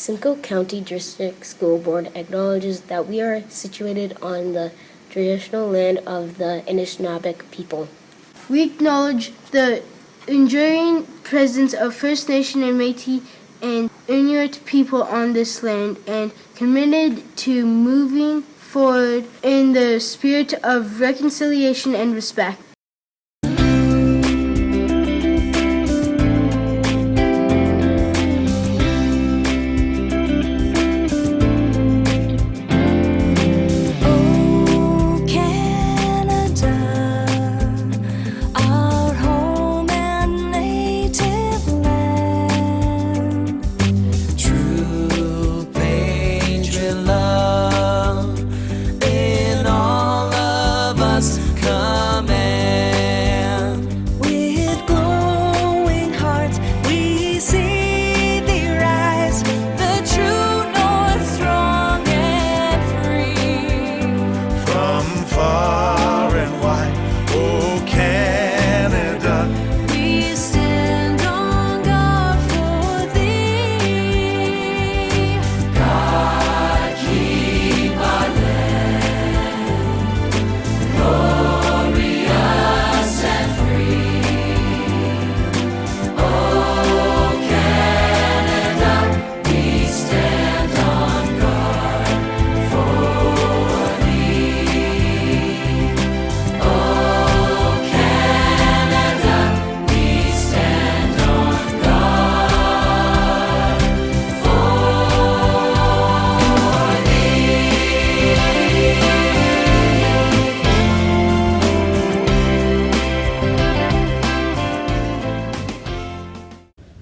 Simcoe County District School Board acknowledges that we are situated on the traditional land of the Anishinaabe people. We acknowledge the enduring presence of First Nation and Métis and Inuit people on this land and committed to moving forward in the spirit of reconciliation and respect.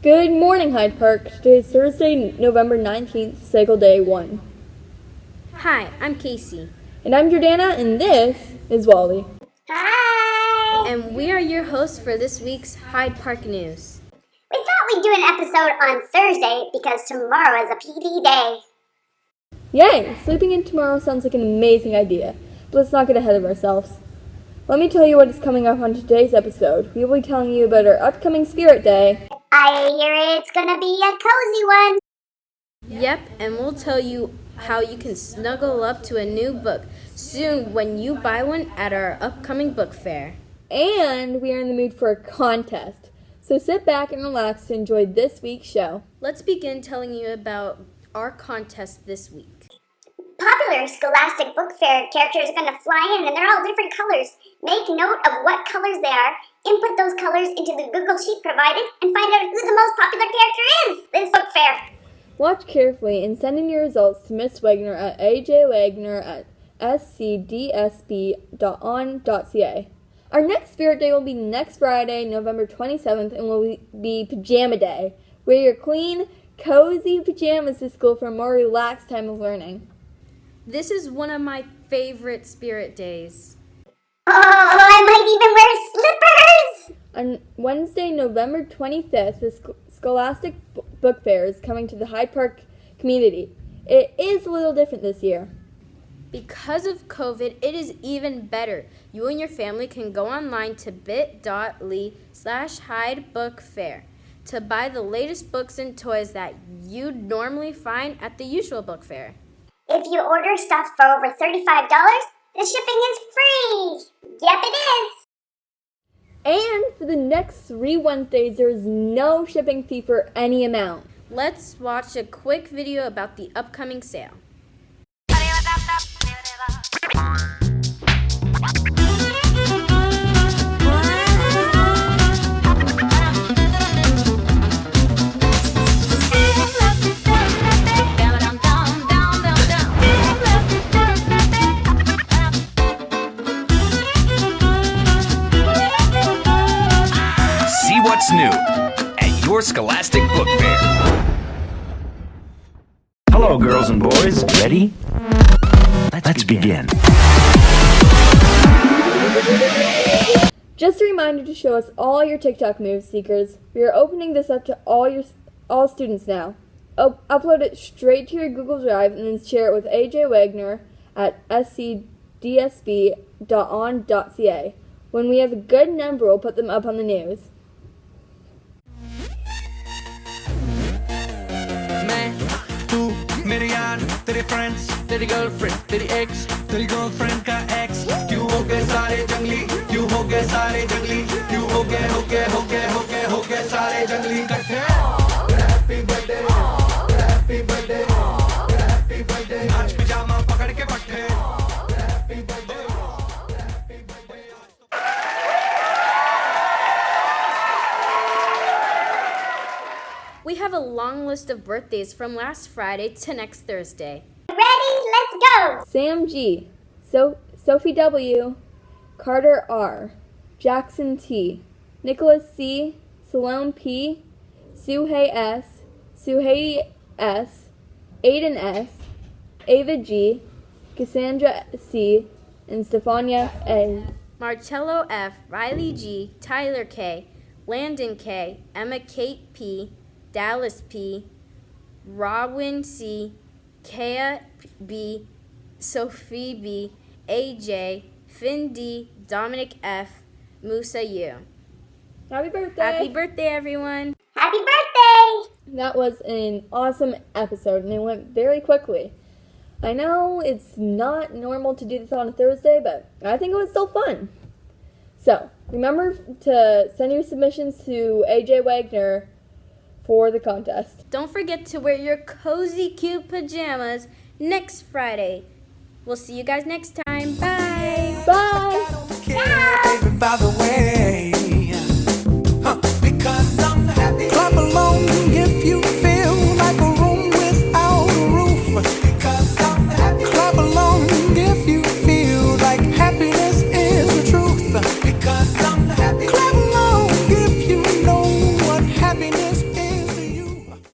Good morning, Hyde Park. Today is Thursday, November 19th, Cycle Day 1. Hi, I'm Casey. And I'm Jordana, and this is Wally. Hi! And we are your hosts for this week's Hyde Park News. We thought we'd do an episode on Thursday because tomorrow is a PD day. Yay! Sleeping in tomorrow sounds like an amazing idea, but let's not get ahead of ourselves. Let me tell you what is coming up on today's episode. We will be telling you about our upcoming Spirit Day. I hear it's gonna be a cozy one. Yep, and we'll tell you how you can snuggle up to a new book soon when you buy one at our upcoming book fair. And we are in the mood for a contest. So sit back and relax to enjoy this week's show. Let's begin telling you about our contest this week. Popular Scholastic Book Fair characters are gonna fly in and they're all different colors. Make note of what colors they are, input those colors into the Google Sheet provided, and find out who the most popular character is this book fair. Watch carefully and send in your results to Miss Wagner at ajwagner@scdsb.on.ca. Our next Spirit Day will be next Friday, November 27th, and will be Pajama Day. Wear your clean, cozy pajamas to school for a more relaxed time of learning. This is one of my favorite Spirit Days. Oh, I might even wear slippers! On Wednesday, November 25th, the Scholastic Book Fair is coming to the Hyde Park community. It is a little different this year. Because of COVID, it is even better. You and your family can go online to bit.ly/Hyde Book Fair to buy the latest books and toys that you'd normally find at the usual book fair. If you order stuff for over $35, the shipping is free! Yep, it is! And for the next 3 Wednesdays, there is no shipping fee for any amount. Let's watch a quick video about the upcoming sale. What's new at your Scholastic Book Fair? Hello, girls and boys. Ready? Let's begin. Just a reminder to show us all your TikTok moves, seekers. We are opening this up to all students now. Upload it straight to your Google Drive and then share it with AJ Wagner at scdsb.on.ca. When we have a good number, we'll put them up on the news. जान, तेरे friends, तेरी girlfriend, तेरी x, तेरी girlfriend का x, क्यों हो गए सारे जंगली, क्यों हो गए सारे जंगली, क्यों हो गए सारे जंगली इकट्ठे। Happy birthday, happy birthday, happy birthday, आज पिजामा पकड़ के पट्टे। Happy birthday, happy birthday. We have a long list of birthdays from last Friday to next Thursday. Ready? Let's go! Sam G, Sophie W, Carter R, Jackson T, Nicholas C, Salome P, Suhei S, Suhei S, Aiden S, Ava G, Cassandra C, and Stefania A. Marcello F, Riley G, Tyler K, Landon K, Emma Kate P, Dallas P, Robin C, Kea B, Sophie B, AJ, Finn D, Dominic F, Musa U. Happy birthday! Happy birthday, everyone! Happy birthday! That was an awesome episode, and it went very quickly. I know it's not normal to do this on a Thursday, but I think it was still fun. So, remember to send your submissions to AJ Wagner for the contest. Don't forget to wear your cozy, cute pajamas next Friday. We'll see you guys next time. Bye! Bye! By the way.